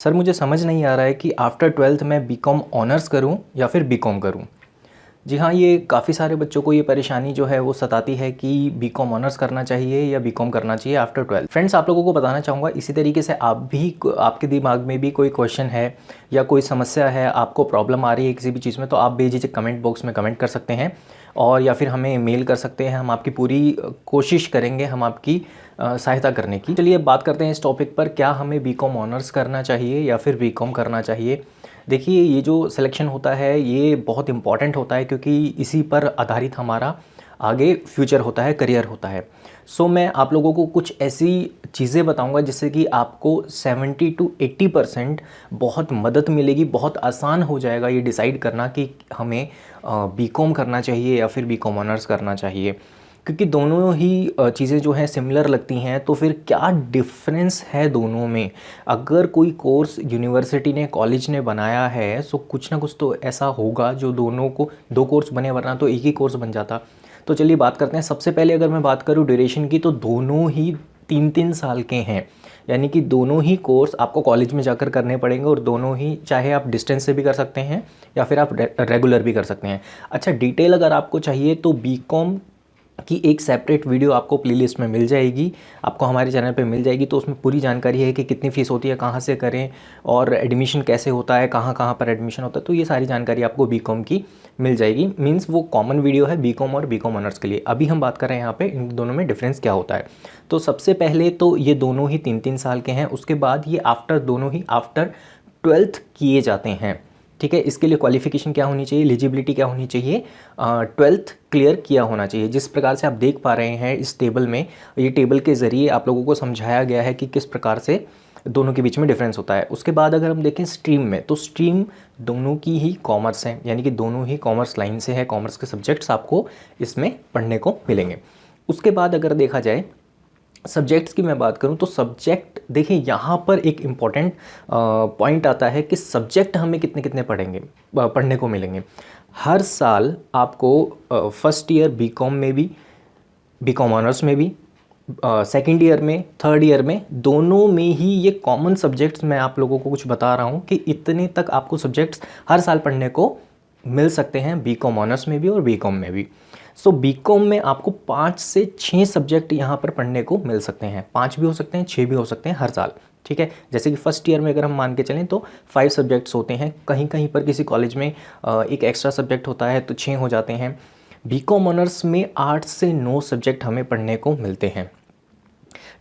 Sir मुझे समझ नहीं आ रहा है कि आफ्टर 12th मैं बीकॉम ऑनर्स करूं या फिर बीकॉम करूं। जी हाँ, ये काफ़ी सारे बच्चों को ये परेशानी जो है वो सताती है कि बीकॉम ऑनर्स करना चाहिए या बीकॉम करना चाहिए आफ्टर 12th। फ्रेंड्स, आप लोगों को बताना चाहूँगा, इसी तरीके से आपके दिमाग में भी कोई क्वेश्चन है या कोई समस्या है, आपको प्रॉब्लम आ रही है किसी भी चीज़ में, तो आप बेझिझक कमेंट बॉक्स में कमेंट कर सकते हैं और या फिर हमें मेल कर सकते हैं। हम आपकी पूरी कोशिश करेंगे हम आपकी सहायता करने की। चलिए अब बात करते हैं इस टॉपिक पर, क्या हमें बीकॉम ऑनर्स करना चाहिए या फिर बीकॉम करना चाहिए। देखिए, ये जो सिलेक्शन होता है ये बहुत इंपॉर्टेंट होता है क्योंकि इसी पर आधारित हमारा आगे फ्यूचर होता है, करियर होता है। सो मैं आप लोगों को कुछ ऐसी चीज़ें बताऊंगा जिससे कि आपको 70 to 80% बहुत मदद मिलेगी, बहुत आसान हो जाएगा ये डिसाइड करना कि हमें बीकॉम करना चाहिए या फिर बीकॉम ऑनर्स करना चाहिए। क्योंकि दोनों ही चीज़ें जो हैं सिमिलर लगती हैं, तो फिर क्या डिफरेंस है दोनों में। अगर कोई कोर्स यूनिवर्सिटी ने, कॉलेज ने बनाया है, सो कुछ ना कुछ तो ऐसा होगा जो दोनों को, दो कोर्स बने, वरना तो एक ही कोर्स बन जाता। तो चलिए बात करते हैं। सबसे पहले अगर मैं बात करूँ ड्यूरेशन की, तो दोनों ही 3-3 साल के हैं, यानी कि दोनों ही कोर्स आपको कॉलेज में जाकर करने पड़ेंगे और दोनों ही, चाहे आप डिस्टेंस से भी कर सकते हैं या फिर आप रेगुलर भी कर सकते हैं। अच्छा, डिटेल अगर आपको चाहिए तो बीकॉम की एक सेपरेट वीडियो आपको प्लेलिस्ट में मिल जाएगी, आपको हमारे चैनल पे मिल जाएगी। तो उसमें पूरी जानकारी है कि कितनी फ़ीस होती है, कहाँ से करें और एडमिशन कैसे होता है, कहाँ कहाँ पर एडमिशन होता है। तो ये सारी जानकारी आपको बीकॉम की मिल जाएगी। मींस वो कॉमन वीडियो है बीकॉम और बीकॉम ऑनर्स के लिए। अभी हम बात कर रहे हैं यहाँ पे इन दोनों में डिफरेंस क्या होता है। तो सबसे पहले तो ये दोनों ही 3-3 साल के हैं। उसके बाद ये दोनों ही आफ्टर 12th किए जाते हैं। ठीक है, इसके लिए क्वालिफिकेशन क्या होनी चाहिए, एलिजिबिलिटी क्या होनी चाहिए, 12th क्लियर किया होना चाहिए। जिस प्रकार से आप देख पा रहे हैं इस टेबल में, ये टेबल के ज़रिए आप लोगों को समझाया गया है कि किस प्रकार से दोनों के बीच में डिफरेंस होता है। उसके बाद अगर हम देखें स्ट्रीम में, तो स्ट्रीम दोनों की ही कॉमर्स है, यानी कि दोनों ही कॉमर्स लाइन से है। कॉमर्स के सब्जेक्ट्स आपको इसमें पढ़ने को मिलेंगे। उसके बाद अगर देखा जाए सब्जेक्ट्स की मैं बात करूं, तो सब्जेक्ट देखिए, यहाँ पर एक इम्पॉर्टेंट पॉइंट आता है कि सब्जेक्ट हमें कितने कितने पढ़ने को मिलेंगे। हर साल आपको फर्स्ट ईयर बीकॉम में भी, बीकॉम ऑनर्स में भी, सेकेंड ईयर में, थर्ड ईयर में, दोनों में ही ये कॉमन सब्जेक्ट्स मैं आप लोगों को कुछ बता रहा हूँ कि इतने तक आपको सब्जेक्ट्स हर साल पढ़ने को मिल सकते हैं, बीकॉम ऑनर्स में भी और बीकॉम में भी। सो बीकॉम में आपको 5 से 6 सब्जेक्ट यहाँ पर पढ़ने को मिल सकते हैं। 5 भी हो सकते हैं, 6 भी हो सकते हैं हर साल। ठीक है, जैसे कि फर्स्ट ईयर में अगर हम मान के चलें तो 5 सब्जेक्ट्स होते हैं। कहीं कहीं पर किसी कॉलेज में एक एक्स्ट्रा सब्जेक्ट होता है तो 6 हो जाते हैं। बीकॉम ऑनर्स में 8 से 9 सब्जेक्ट हमें पढ़ने को मिलते हैं।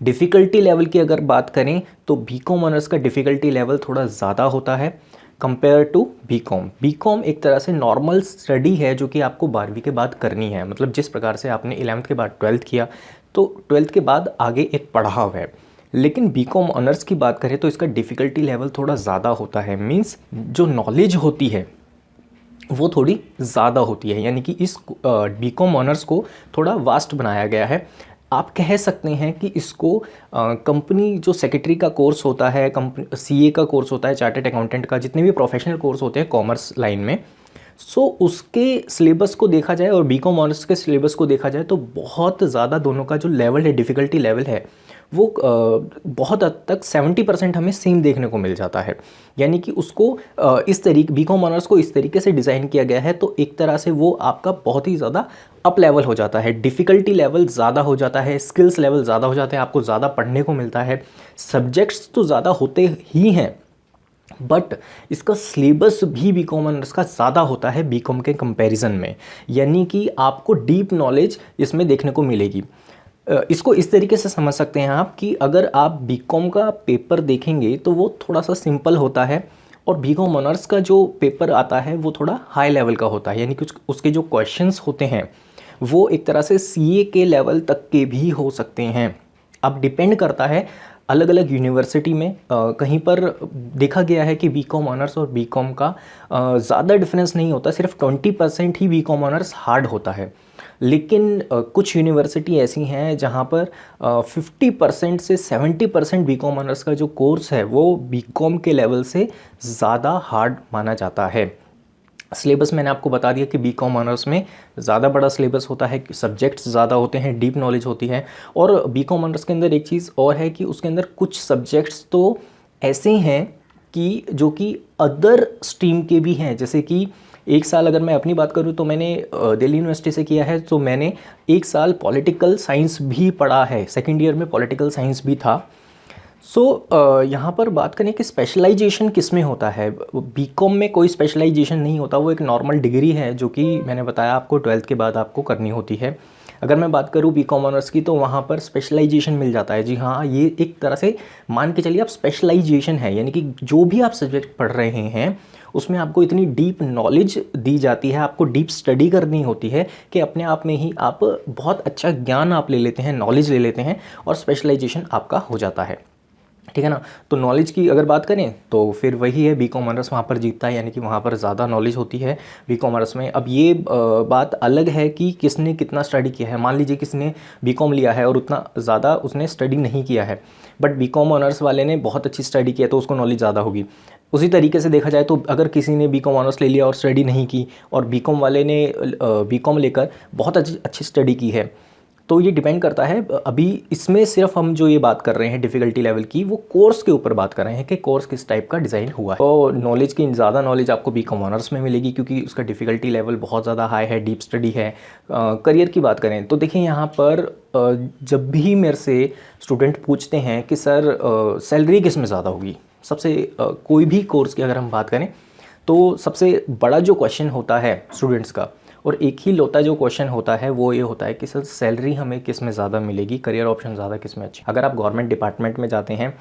डिफ़िकल्टी लेवल की अगर बात करें तो बीकॉम ऑनर्स का डिफ़िकल्टी लेवल थोड़ा ज़्यादा होता है कंपेयर टू बीकॉम। बीकॉम एक तरह से नॉर्मल स्टडी है जो कि आपको 12वीं के बाद करनी है। मतलब जिस प्रकार से आपने 11th के बाद 12th किया, तो 12th के बाद आगे एक पढ़ाव है। लेकिन बीकॉम ऑनर्स की बात करें तो इसका डिफ़िकल्टी लेवल थोड़ा ज़्यादा होता है। मीन्स जो नॉलेज होती है वो थोड़ी ज़्यादा होती है, यानी कि इस बीकॉम ऑनर्स को थोड़ा वास्ट बनाया गया है। आप कह सकते हैं कि इसको कंपनी, जो सेक्रेटरी का कोर्स होता है, कंपनी सीए का कोर्स होता है, चार्टर्ड अकाउंटेंट का, जितने भी प्रोफेशनल कोर्स होते हैं कॉमर्स लाइन में, सो उसके सिलेबस को देखा जाए और बीकॉम ऑनर्स के सिलेबस को देखा जाए तो बहुत ज़्यादा दोनों का जो लेवल है, डिफ़िकल्टी लेवल है, वो बहुत हद तक 70% हमें सेम देखने को मिल जाता है। यानी कि उसको इस तरीके, बीकॉम ऑनर्स को इस तरीके से डिज़ाइन किया गया है तो एक तरह से वो आपका बहुत ही ज़्यादा अप लेवल हो जाता है, डिफ़िकल्टी लेवल ज़्यादा हो जाता है, स्किल्स लेवल ज़्यादा हो जाते हैं, आपको ज़्यादा पढ़ने को मिलता है। सब्जेक्ट्स तो ज़्यादा होते ही हैं, बट इसका सिलेबस भी बीकॉम ऑनर्स का ज़्यादा होता है बीकॉम के कंपैरिजन में। यानी कि आपको डीप नॉलेज इसमें देखने को मिलेगी। इसको इस तरीके से समझ सकते हैं आप कि अगर आप बीकॉम का पेपर देखेंगे तो वो थोड़ा सा सिंपल होता है और बीकॉम ऑनर्स का जो पेपर आता है वो थोड़ा हाई लेवल का होता है। यानी कि उसके जो क्वेश्चंस होते हैं वो एक तरह से सीए के लेवल तक के भी हो सकते हैं। अब डिपेंड करता है अलग अलग यूनिवर्सिटी में। कहीं पर देखा गया है कि बीकॉम ऑनर्स और बीकॉम का ज़्यादा डिफरेंस नहीं होता, सिर्फ 20% ही बीकॉम ऑनर्स हार्ड होता है। लेकिन कुछ यूनिवर्सिटी ऐसी हैं जहाँ पर 50% से 70% बीकॉम ऑनर्स का जो कोर्स है वो बीकॉम के लेवल से ज़्यादा हार्ड माना जाता है। सिलेबस मैंने आपको बता दिया कि बीकॉम ऑनर्स में ज़्यादा बड़ा सिलेबस होता है, सब्जेक्ट्स ज़्यादा होते हैं, डीप नॉलेज होती है। और बीकॉम ऑनर्स के अंदर एक चीज़ और है कि उसके अंदर कुछ सब्जेक्ट्स तो ऐसे हैं कि जो कि अदर स्ट्रीम के भी हैं। जैसे कि एक साल अगर मैं अपनी बात करूँ तो मैंने दिल्ली यूनिवर्सिटी से किया है, तो मैंने एक साल पॉलिटिकल साइंस भी पढ़ा है, सेकेंड ईयर में पॉलिटिकल साइंस भी था। यहाँ पर बात करें कि स्पेशलाइजेशन किस में होता है, बीकॉम में कोई स्पेशलाइजेशन नहीं होता, वो एक नॉर्मल डिग्री है जो कि मैंने बताया आपको 12th के बाद आपको करनी होती है। अगर मैं बात करूँ बीकॉम ऑनर्स की तो वहाँ पर स्पेशलाइजेशन मिल जाता है। जी हाँ, ये एक तरह से मान के चलिए आप स्पेशलाइजेशन है, यानी कि जो भी आप सब्जेक्ट पढ़ रहे हैं उसमें आपको इतनी डीप नॉलेज दी जाती है, आपको डीप स्टडी करनी होती है कि अपने आप में ही आप बहुत अच्छा ज्ञान आप ले लेते हैं, नॉलेज ले लेते हैं और स्पेशलाइजेशन आपका हो जाता है। ठीक है ना। तो नॉलेज की अगर बात करें तो फिर वही है, बी कॉमर्स वहाँ पर जीतता है, यानी कि वहाँ पर ज़्यादा नॉलेज होती है बी कॉमर्स में। अब ये बात अलग है कि किसने कितना स्टडी किया है। मान लीजिए किसने बी कॉम लिया है और उतना ज़्यादा उसने स्टडी नहीं किया है, बट बी कॉम ऑनर्स वाले ने बहुत अच्छी स्टडी किया तो उसको नॉलेज ज़्यादा होगी। उसी तरीके से देखा जाए तो अगर किसी ने बी कॉम ऑनर्स ले लिया और स्टडी नहीं की और बी कॉम वाले ने बी कॉम लेकर बहुत अच्छी स्टडी की है, तो ये डिपेंड करता है। अभी इसमें सिर्फ हम जो ये बात कर रहे हैं डिफ़िकल्टी लेवल की, वो कोर्स के ऊपर बात कर रहे हैं कि कोर्स किस टाइप का डिज़ाइन हुआ है। तो नॉलेज की ज़्यादा नॉलेज आपको बी कॉम ऑनर्स में मिलेगी क्योंकि उसका डिफ़िकल्टी लेवल बहुत ज़्यादा हाई है, डीप स्टडी है। करियर की बात करें तो देखिए यहाँ पर जब भी मेरे से स्टूडेंट पूछते हैं कि सर सैलरी किस में ज़्यादा होगी, सबसे कोई भी कोर्स की अगर हम बात करें तो सबसे बड़ा जो क्वेश्चन होता है स्टूडेंट्स का, और एक ही लौता जो क्वेश्चन होता है वो ये होता है कि सर सैलरी हमें किस में ज़्यादा मिलेगी, करियर ऑप्शन ज़्यादा किस में अच्छी। अगर आप गवर्नमेंट डिपार्टमेंट में जाते हैं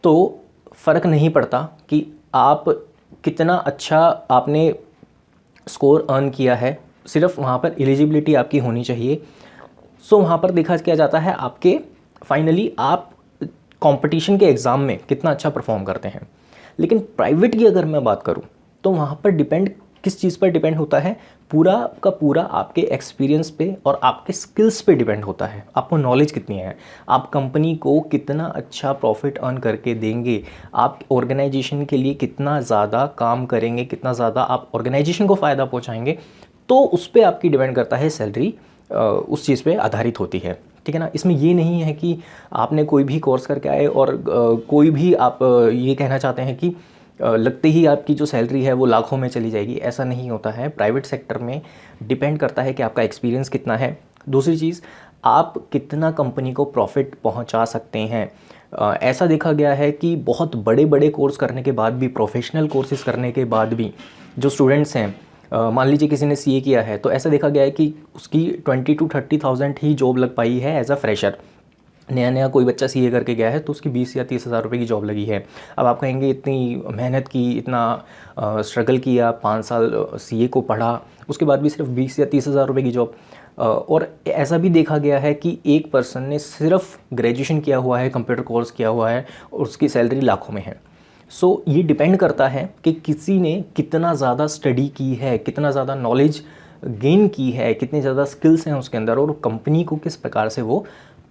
तो फ़र्क नहीं पड़ता कि आप कितना अच्छा आपने स्कोर अर्न किया है, सिर्फ वहाँ पर एलिजिबिलिटी आपकी होनी चाहिए। सो वहाँ पर देखा क्या जाता है आपके फाइनली आप कंपटीशन के एग्ज़ाम में कितना अच्छा परफॉर्म करते हैं। लेकिन प्राइवेट की अगर मैं बात करूँ तो वहाँ पर डिपेंड किस चीज़ पर डिपेंड होता है, पूरा का पूरा आपके एक्सपीरियंस पे और आपके स्किल्स पे डिपेंड होता है। आपको नॉलेज कितनी है, आप कंपनी को कितना अच्छा प्रॉफिट अर्न करके देंगे, आप ऑर्गेनाइजेशन के लिए कितना ज़्यादा काम करेंगे, कितना ज़्यादा आप ऑर्गेनाइजेशन को फ़ायदा पहुँचाएंगे, तो उस पर आपकी डिपेंड करता है सैलरी, उस चीज़ पे आधारित होती है। ठीक है ना। इसमें ये नहीं है कि आपने कोई भी कोर्स करके आए और कोई भी आप ये कहना चाहते हैं कि लगते ही आपकी जो सैलरी है वो लाखों में चली जाएगी, ऐसा नहीं होता है। प्राइवेट सेक्टर में डिपेंड करता है कि आपका एक्सपीरियंस कितना है। दूसरी चीज़, आप कितना कंपनी को प्रॉफिट पहुंचा सकते हैं। ऐसा देखा गया है कि बहुत बड़े बड़े कोर्स करने के बाद भी, प्रोफेशनल कोर्सेज करने के बाद भी जो स्टूडेंट्स हैं, मान लीजिए किसी ने सीए किया है तो ऐसा देखा गया है कि उसकी 20 to 30,000 ही जॉब लग पाई है एज अ फ्रेशर। नया नया कोई बच्चा सीए करके गया है तो उसकी 20 या 30 हज़ार रुपये की जॉब लगी है। अब आप कहेंगे इतनी मेहनत की, इतना स्ट्रगल किया, 5 साल सीए को पढ़ा, उसके बाद भी सिर्फ 20 या 30 हज़ार रुपये की जॉब। और ऐसा भी देखा गया है कि एक पर्सन ने सिर्फ ग्रेजुएशन किया हुआ है, कंप्यूटर कोर्स किया हुआ है और उसकी सैलरी लाखों में है। सो ये डिपेंड करता है कि किसी ने कितना ज़्यादा स्टडी की है, कितना ज़्यादा नॉलेज गेन की है, कितने ज़्यादा स्किल्स हैं उसके अंदर, और कंपनी को किस प्रकार से वो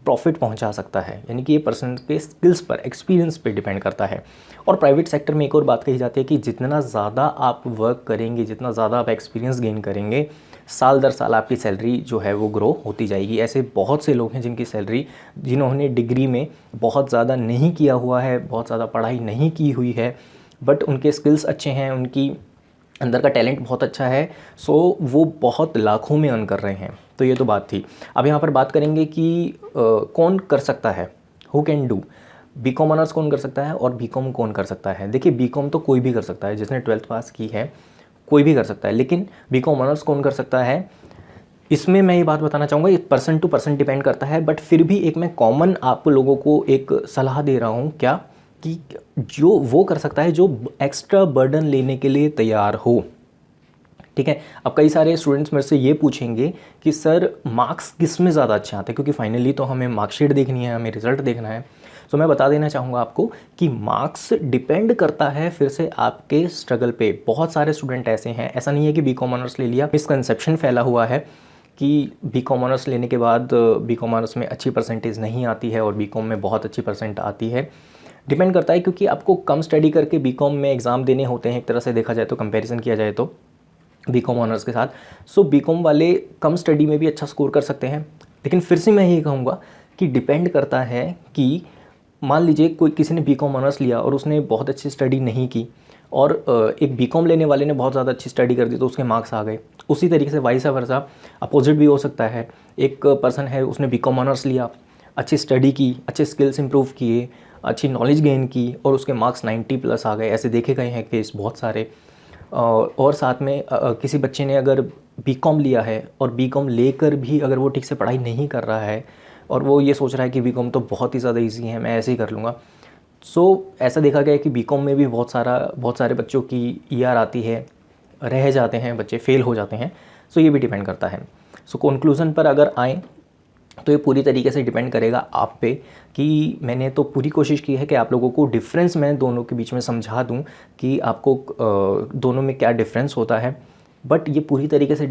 प्रॉफिट पहुंचा सकता है। यानी कि ये पर्सन के स्किल्स पर, एक्सपीरियंस पे डिपेंड करता है। और प्राइवेट सेक्टर में एक और बात कही जाती है कि जितना ज़्यादा आप वर्क करेंगे, जितना ज़्यादा आप एक्सपीरियंस गेन करेंगे, साल दर साल आपकी सैलरी जो है वो ग्रो होती जाएगी। ऐसे बहुत से लोग हैं जिनकी सैलरी, जिन्होंने डिग्री में बहुत ज़्यादा नहीं किया हुआ है, बहुत ज़्यादा पढ़ाई नहीं की हुई है, बट उनके स्किल्स अच्छे हैं, उनकी अंदर का टैलेंट बहुत अच्छा है, सो वो बहुत लाखों में अर्न कर रहे हैं। तो ये तो बात थी। अब यहाँ पर बात करेंगे कि कौन कर सकता है, who can do. BCom honours कौन कर सकता है और बीकॉम कौन कर सकता है। देखिए बीकॉम तो कोई भी कर सकता है, जिसने 12th पास की है कोई भी कर सकता है, लेकिन बीकॉम ऑनर्स कौन कर सकता है, इसमें मैं ये बात बताना चाहूँगा, ये पर्सन टू पर्सन डिपेंड करता है। बट फिर भी एक मैं कॉमन आप लोगों को एक सलाह दे रहा हूँ, क्या कि जो वो कर सकता है जो एक्स्ट्रा बर्डन लेने के लिए तैयार हो। ठीक है। अब कई सारे स्टूडेंट्स मेरे से ये पूछेंगे कि सर मार्क्स किस में ज़्यादा अच्छे आते हैं, क्योंकि फाइनली तो हमें मार्कशीट देखनी है, हमें रिजल्ट देखना है। तो मैं बता देना चाहूँगा आपको कि मार्क्स डिपेंड करता है फिर से आपके स्ट्रगल पे। बहुत सारे स्टूडेंट ऐसे हैं, ऐसा नहीं है कि बीकॉम ऑनर्स ले लिया, मिसकंसेप्शन फैला हुआ है कि बीकॉम ऑनर्स लेने के बाद बीकॉम ऑनर्स में अच्छी परसेंटेज नहीं आती है और बीकॉम में बहुत अच्छी परसेंट आती है। डिपेंड करता है, क्योंकि आपको कम स्टडी करके बीकॉम में एग्ज़ाम देने होते हैं, एक तरह से देखा जाए तो, कंपैरिजन किया जाए तो बीकॉम ऑनर्स के साथ। सो बीकॉम वाले कम स्टडी में भी अच्छा स्कोर कर सकते हैं। लेकिन फिर से मैं ये कहूँगा कि डिपेंड करता है कि मान लीजिए कोई किसी ने बीकॉम ऑनर्स लिया और उसने बहुत अच्छी स्टडी नहीं की और एक बीकॉम लेने वाले ने बहुत ज़्यादा अच्छी स्टडी कर दी तो उसके मार्क्स आ गए। उसी तरीके से वाइस वर्सा अपोजिट भी हो सकता है। एक पर्सन है, उसने बीकॉम ऑनर्स लिया, अच्छी स्टडी की, अच्छे स्किल्स इंप्रूव किए, अच्छी नॉलेज गेन की और उसके मार्क्स 90+ आ गए। ऐसे देखे गए हैं केस बहुत सारे। और साथ में किसी बच्चे ने अगर बीकॉम लिया है और बीकॉम लेकर भी अगर वो ठीक से पढ़ाई नहीं कर रहा है और वो ये सोच रहा है कि बीकॉम तो बहुत ही ज़्यादा इजी है, मैं ऐसे ही कर लूँगा। ऐसा देखा गया है कि बीकॉम में भी बहुत सारे बच्चों की ईआर आती है, रह जाते हैं बच्चे, फेल हो जाते हैं। ये भी डिपेंड करता है। कंक्लूज़न पर अगर आएँ तो ये पूरी तरीके से डिपेंड करेगा आप पे कि मैंने तो पूरी कोशिश की है कि आप लोगों को डिफरेंस मैं दोनों के बीच में समझा दूं कि आपको दोनों में क्या डिफरेंस होता है। बट ये पूरी तरीके से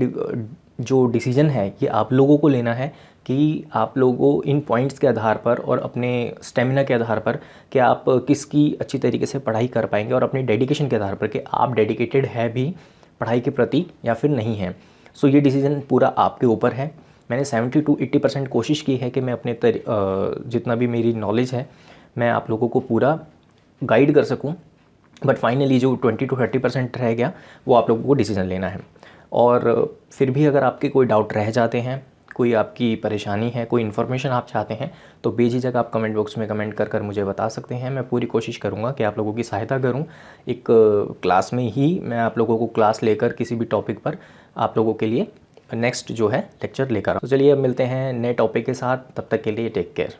जो डिसीजन है ये आप लोगों को लेना है कि आप लोगों इन पॉइंट्स के आधार पर और अपने स्टेमिना के आधार पर कि आप किसकी अच्छी तरीके से पढ़ाई कर पाएंगे और अपनी डेडिकेशन के आधार पर कि आप डेडिकेटेड है भी पढ़ाई के प्रति या फिर नहीं है। ये डिसीजन पूरा आपके ऊपर है। मैंने 70 to 80% कोशिश की है कि मैं अपने जितना भी मेरी नॉलेज है मैं आप लोगों को पूरा गाइड कर सकूं। बट फाइनली जो 20 to 30% रह गया वो आप लोगों को डिसीजन लेना है। और फिर भी अगर आपके कोई डाउट रह जाते हैं, कोई आपकी परेशानी है, कोई इन्फॉर्मेशन आप चाहते हैं तो बेझिझक आप कमेंट बॉक्स में कमेंट कर मुझे बता सकते हैं। मैं पूरी कोशिश करूँगा कि आप लोगों की सहायता करूँ। एक क्लास में ही मैं आप लोगों को क्लास लेकर किसी भी टॉपिक पर आप लोगों के लिए नेक्स्ट जो है लेक्चर लेकर। तो चलिए अब मिलते हैं नए टॉपिक के साथ, तब तक के लिए टेक केयर।